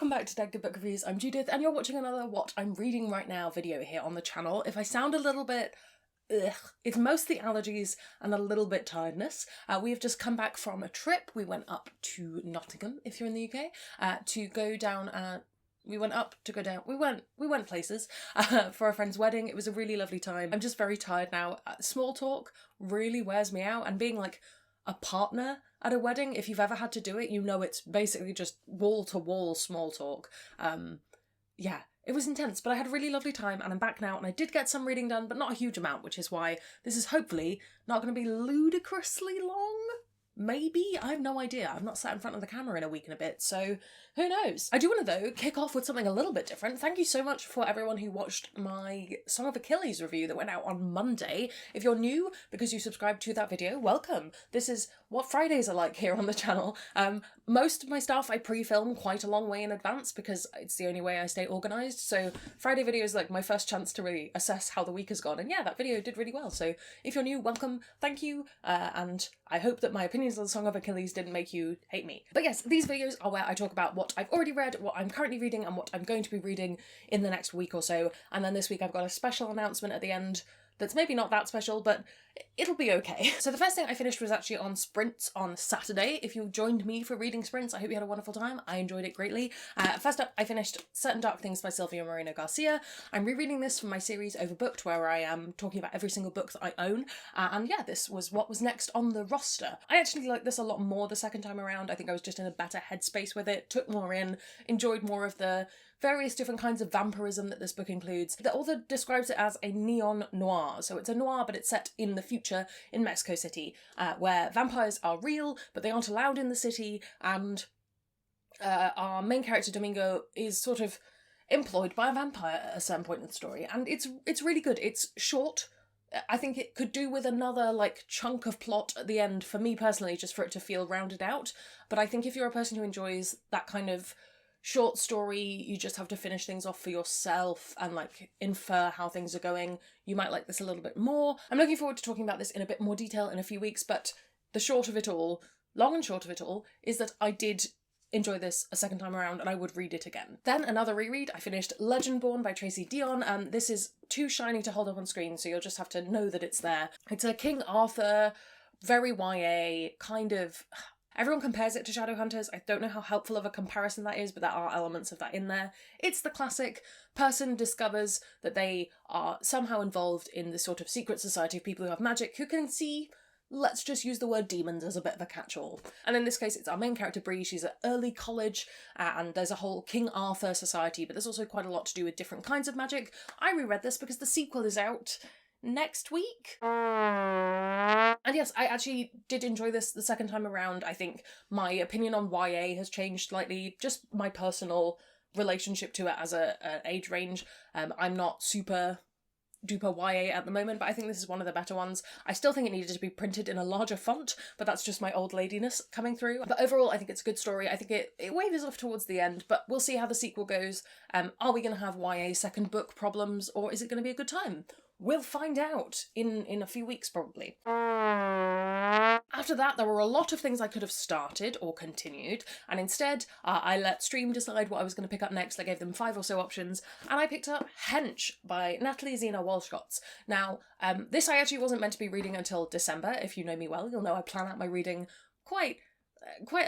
Welcome back to Dead Good Book Reviews. I'm Judith and you're watching another What I'm Reading Right Now video here on the channel. If I sound a little bit it's mostly allergies and a little bit tiredness. We have just come back from a trip. We went up to Nottingham, if you're in the UK, to go down we went places for a friend's wedding. It was a really lovely time. I'm just very tired now. Small talk really wears me out, and being like a partner at a wedding, if you've ever had to do it, you know it's basically just wall-to-wall small talk. Yeah, it was intense, but I had a really lovely time and I'm back now, and I did get some reading done, but not a huge amount, which is why this is hopefully not going to be ludicrously long. Maybe? I have no idea. I've not sat in front of the camera in a week and a bit, so who knows? I do want to, though, kick off with something a little bit different. Thank you so much for everyone who watched my Song of Achilles review that went out on Monday. If you're new because you subscribed to that video, welcome. This is what Fridays are like here on the channel. Most of my stuff I pre-film quite a long way in advance because it's the only way I stay organised, so Friday video is like my first chance to really assess how the week has gone, and yeah, that video did really well, so if you're new, welcome, thank you, and I hope that my opinions on the Song of Achilles didn't make you hate me. But yes, these videos are where I talk about what I've already read, what I'm currently reading, and what I'm going to be reading in the next week or so, and then this week I've got a special announcement at the end that's maybe not that special, but it'll be okay. So the first thing I finished was actually on Sprints on Saturday. If you joined me for reading Sprints, I hope you had a wonderful time. I enjoyed it greatly. First up, I finished Certain Dark Things by Silvia Moreno Garcia. I'm rereading this from my series Overbooked, where I am talking about every single book that I own. And yeah, this was what was next on the roster. I actually liked this a lot more the second time around. I think I was just in a better headspace with it, took more in, enjoyed more of the various different kinds of vampirism that this book includes. The author describes it as a neon noir. So it's a noir, but it's set in the future in Mexico City, where vampires are real, but they aren't allowed in the city, and our main character, Domingo, is sort of employed by a vampire at a certain point in the story. And it's really good. It's short. I think it could do with another, like, chunk of plot at the end, for me personally, just for it to feel rounded out. But I think if you're a person who enjoys that kind of short story, you just have to finish things off for yourself and like infer how things are going, you might like this a little bit more. I'm looking forward to talking about this in a bit more detail in a few weeks, but the short of it all, long and short of it all, is that I did enjoy this a second time around and I would read it again. Then another reread, I finished Legendborn by Tracy Dion, and this is too shiny to hold up on screen, so you'll just have to know that it's there. It's a King Arthur, very YA, kind of... Everyone compares it to Shadowhunters. I don't know how helpful of a comparison that is, but there are elements of that in there. It's the classic person discovers that they are somehow involved in this sort of secret society of people who have magic, who can see, let's just use the word demons as a bit of a catch-all. And in this case, it's our main character, Bree. She's at early college, and there's a whole King Arthur society, but there's also quite a lot to do with different kinds of magic. I reread this because the sequel is out next week. And yes, I actually did enjoy this the second time around. I think my opinion on YA has changed slightly, just my personal relationship to it as an age range. I'm not super duper YA at the moment, but I think this is one of the better ones. I still think it needed to be printed in a larger font, but that's just my old ladiness coming through. But overall, I think it's a good story. I think it wavers off towards the end, but we'll see how the sequel goes. Are we going to have YA second book problems, or is it going to be a good time? We'll find out in a few weeks, probably. After that, there were a lot of things I could have started or continued, and instead, I let Stream decide what I was going to pick up next. I gave them 5 or so options, and I picked up Hench by Natalie Zena Walshotz. Now, this I actually wasn't meant to be reading until December. If you know me well, you'll know I plan out my reading quite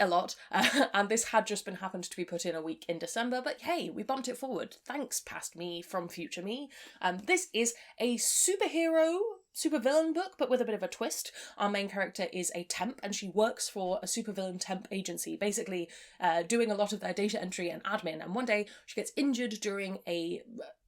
a lot, and this had just happened to be put in a week in December, but hey, we bumped it forward. Thanks, past me from future me. This is a supervillain book, but with a bit of a twist. Our main character is a temp, and she works for a supervillain temp agency, basically doing a lot of their data entry and admin, and one day she gets injured during a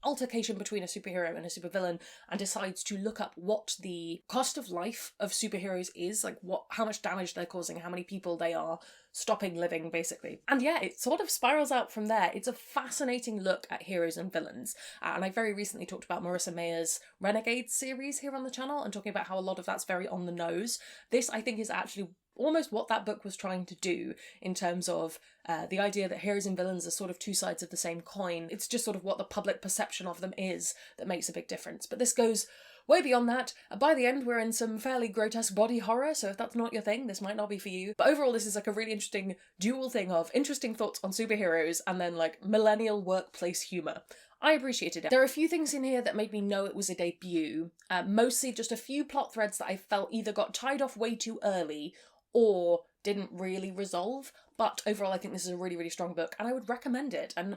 altercation between a superhero and a supervillain, and decides to look up what the cost of life of superheroes is, like how much damage they're causing, how many people they are stopping living, basically. And yeah, it sort of spirals out from there. It's a fascinating look at heroes and villains, and I very recently talked about Marissa Mayer's Renegade series here on the channel, and talking about how a lot of that's very on the nose. This, I think, is actually almost what that book was trying to do, in terms of the idea that heroes and villains are sort of two sides of the same coin. It's just sort of what the public perception of them is that makes a big difference. But this goes way beyond that. By the end, we're in some fairly grotesque body horror, so if that's not your thing, this might not be for you. But overall, this is like a really interesting dual thing of interesting thoughts on superheroes and then like millennial workplace humour. I appreciated it. There are a few things in here that made me know it was a debut, mostly just a few plot threads that I felt either got tied off way too early or didn't really resolve, but overall I think this is a really, really strong book and I would recommend it, and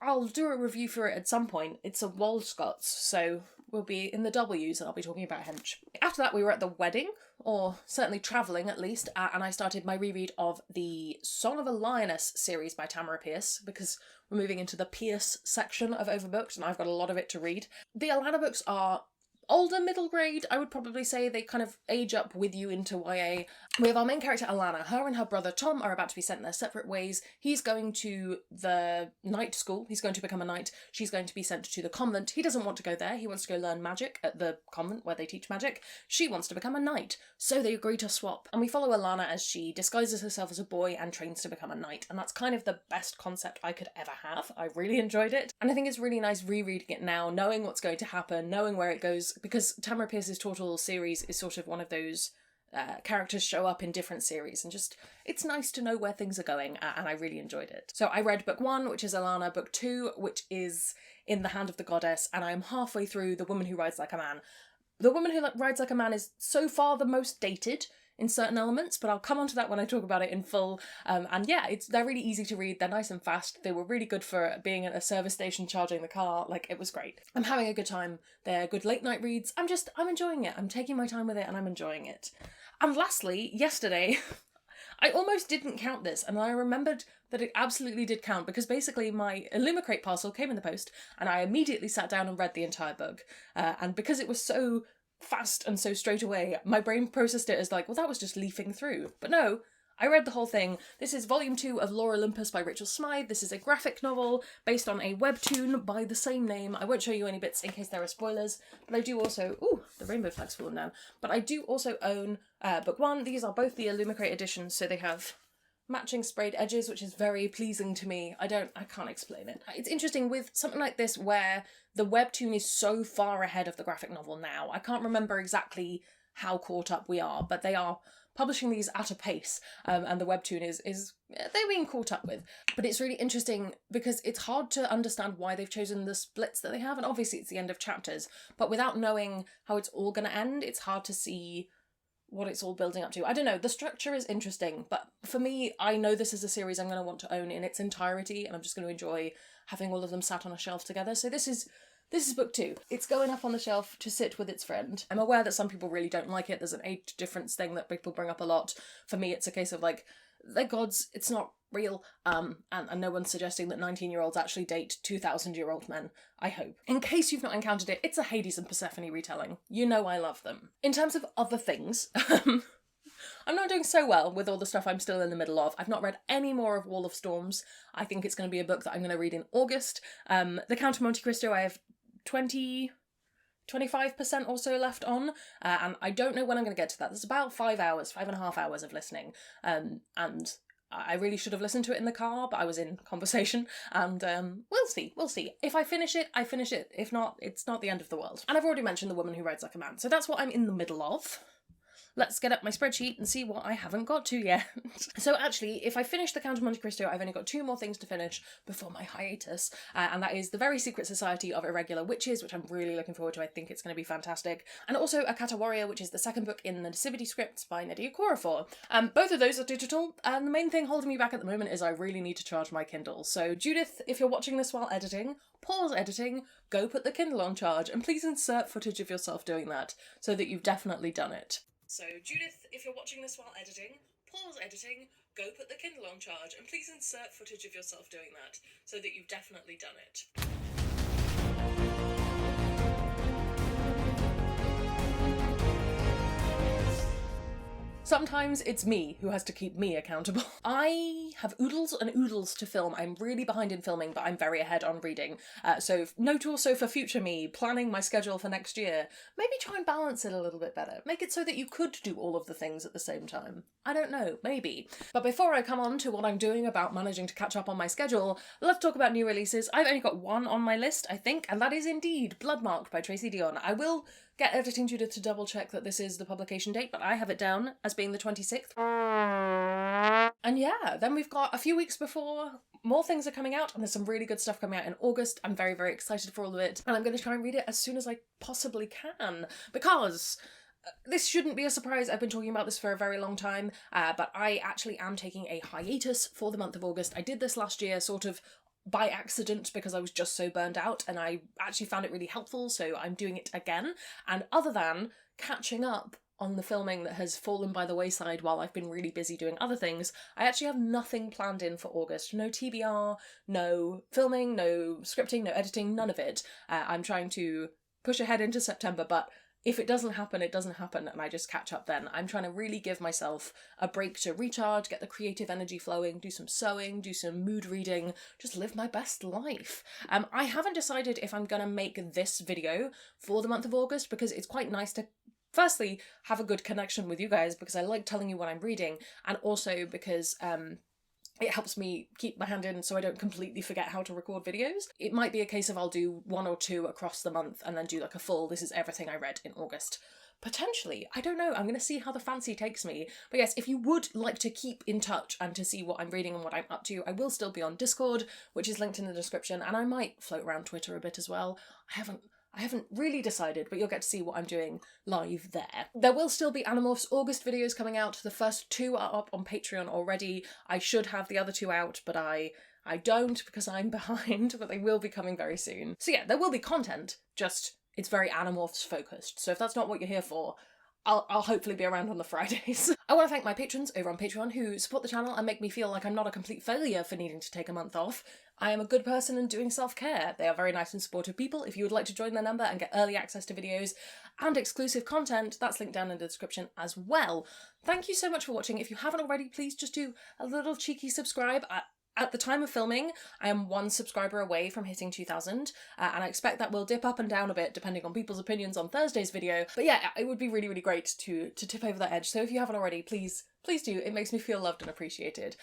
I'll do a review for it at some point. It's a Walscots, so we'll be in the W's and I'll be talking about Hench. After that we were at the wedding, or certainly travelling at least, and I started my reread of the Song of a Lioness series by Tamara Pierce, because we're moving into the Pierce section of Overbooked and I've got a lot of it to read. The Alana books are older middle grade, I would probably say. They kind of age up with you into YA. We have our main character Alana. Her and her brother Tom are about to be sent their separate ways. He's going to the night school. He's going to become a knight. She's going to be sent to the convent. He doesn't want to go there. He wants to go learn magic at the convent where they teach magic. She wants to become a knight. So they agree to swap. And we follow Alana as she disguises herself as a boy and trains to become a knight. And that's kind of the best concept I could ever have. I really enjoyed it. And I think it's really nice rereading it now, knowing what's going to happen, knowing where it goes, because Tamara Pierce's Tortle series is sort of one of those characters show up in different series, and just, it's nice to know where things are going, and I really enjoyed it. So I read book 1, which is Alana, book 2, which is In the Hand of the Goddess, and I'm halfway through The Woman Who Rides Like a Man. The Woman Who Rides Like a Man is so far the most dated in certain elements, but I'll come on to that when I talk about it in full. And yeah, they're really easy to read, they're nice and fast, they were really good for being at a service station charging the car, like it was great. I'm having a good time, they're good late night reads, I'm enjoying it, I'm taking my time with it and I'm enjoying it. And lastly, yesterday, I almost didn't count this, and I remembered that it absolutely did count, because basically my Illumicrate parcel came in the post and I immediately sat down and read the entire book, and because it was so fast and so straight away, my brain processed it as like, well, that was just leafing through. But no, I read the whole thing. This is volume 2 of Lore Olympus by Rachel Smythe. This is a graphic novel based on a webtoon by the same name. I won't show you any bits in case there are spoilers, but I do also, ooh, the rainbow flag's fallen down. But I do also own book 1. These are both the Illumicrate editions, so they have matching sprayed edges, which is very pleasing to me. I can't explain it. It's interesting with something like this where the webtoon is so far ahead of the graphic novel now. I can't remember exactly how caught up we are, but they are publishing these at a pace, and the webtoon is they're being caught up with. But it's really interesting because it's hard to understand why they've chosen the splits that they have, and obviously it's the end of chapters, but without knowing how it's all going to end, it's hard to see what it's all building up to. I don't know, the structure is interesting, but for me, I know this is a series I'm going to want to own in its entirety, and I'm just going to enjoy having all of them sat on a shelf together. So this is book 2. It's going up on the shelf to sit with its friend. I'm aware that some people really don't like it. There's an age difference thing that people bring up a lot. For me, it's a case of like, they're gods, it's not real, and no one's suggesting that 19-year-olds actually date 2,000-year-old men, I hope. In case you've not encountered it, it's a Hades and Persephone retelling. You know I love them. In terms of other things, I'm not doing so well with all the stuff I'm still in the middle of. I've not read any more of Wall of Storms. I think it's going to be a book that I'm going to read in August. The Count of Monte Cristo, I have 25% or so left on, and I don't know when I'm going to get to that. There's about 5.5 hours of listening, and I really should have listened to it in the car, but I was in conversation, and we'll see. If I finish it, I finish it. If not, it's not the end of the world. And I've already mentioned The Woman Who Rides Like a Man, so that's what I'm in the middle of. Let's get up my spreadsheet and see what I haven't got to yet. So actually, if I finish The Count of Monte Cristo, I've only got 2 more things to finish before my hiatus, and that is The Very Secret Society of Irregular Witches, which I'm really looking forward to. I think it's going to be fantastic. And also Akata Warrior, which is the second book in the Nativity scripts by Nydia Okorafor. Both of those are digital, and the main thing holding me back at the moment is I really need to charge my Kindle. So Judith, if you're watching this while editing, pause editing, go put the Kindle on charge, and please insert footage of yourself doing that so that you've definitely done it. So Judith, if you're watching this while editing, pause editing, go put the Kindle on charge, and please insert footage of yourself doing that so that you've definitely done it. Sometimes it's me who has to keep me accountable. I have oodles and oodles to film. I'm really behind in filming, but I'm very ahead on reading. So note also for future me, planning my schedule for next year, maybe try and balance it a little bit better. Make it so that you could do all of the things at the same time. I don't know, maybe. But before I come on to what I'm doing about managing to catch up on my schedule, let's talk about new releases. I've only got one on my list, I think, and that is indeed Bloodmarked by Tracy Deonn. I will get Editing Judith to double check that this is the publication date, but I have it down as being the 26th. And yeah, then we've got a few weeks before more things are coming out, and there's some really good stuff coming out in August. I'm very, very excited for all of it, and I'm going to try and read it as soon as I possibly can, because this shouldn't be a surprise. I've been talking about this for a very long time, but I actually am taking a hiatus for the month of August. I did this last year sort of by accident because I was just so burned out, and I actually found it really helpful, so I'm doing it again. And other than catching up on the filming that has fallen by the wayside while I've been really busy doing other things, I actually have nothing planned in for August. No TBR, no filming, no scripting, no editing, none of it. I'm trying to push ahead into September, but if it doesn't happen, it doesn't happen, and I just catch up then. I'm trying to really give myself a break to recharge, get the creative energy flowing, do some sewing, do some mood reading, just live my best life. I haven't decided if I'm going to make this video for the month of August, because it's quite nice to firstly have a good connection with you guys, because I like telling you what I'm reading, and also because it helps me keep my hand in so I don't completely forget how to record videos. It might be a case of I'll do 1 or 2 across the month and then do like a full, this is everything I read in August. Potentially. I don't know. I'm going to see how the fancy takes me. But yes, if you would like to keep in touch and to see what I'm reading and what I'm up to, I will still be on Discord, which is linked in the description, and I might float around Twitter a bit as well. I haven't really decided, but you'll get to see what I'm doing live there. There will still be Animorphs August videos coming out. The first 2 are up on Patreon already. I should have the other 2 out, but I don't because I'm behind, but they will be coming very soon. So yeah, there will be content, just it's very Animorphs focused. So if that's not what you're here for, I'll hopefully be around on the Fridays. I want to thank my patrons over on Patreon who support the channel and make me feel like I'm not a complete failure for needing to take a month off. I am a good person and doing self-care. They are very nice and supportive people. If you would like to join their number and get early access to videos and exclusive content, that's linked down in the description as well. Thank you so much for watching. If you haven't already, please just do a little cheeky subscribe. At the time of filming, I am 1 subscriber away from hitting 2,000, and I expect that will dip up and down a bit depending on people's opinions on Thursday's video. But yeah, it would be really, really great to tip over that edge. So if you haven't already, please do. It makes me feel loved and appreciated.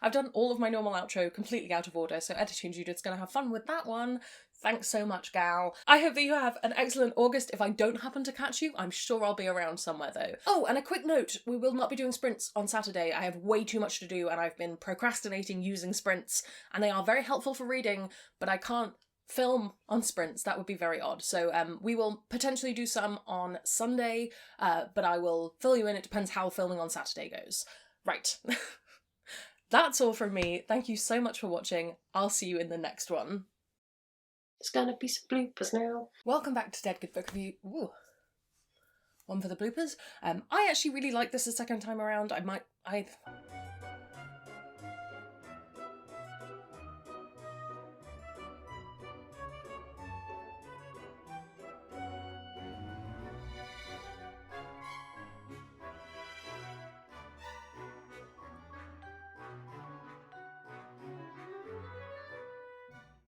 I've done all of my normal outro completely out of order, so Editing Judith's gonna have fun with that one. Thanks so much, gal. I hope that you have an excellent August. If I don't happen to catch you, I'm sure I'll be around somewhere though. Oh, and a quick note, we will not be doing sprints on Saturday. I have way too much to do and I've been procrastinating using sprints, and they are very helpful for reading, but I can't film on sprints. That would be very odd. So we will potentially do some on Sunday, but I will fill you in. It depends how filming on Saturday goes. Right. That's all from me. Thank you so much for watching. I'll see you in the next one. There's gonna be some bloopers now. Welcome back to Dead Good Book Review. Ooh. One for the bloopers. I actually really like this the second time around.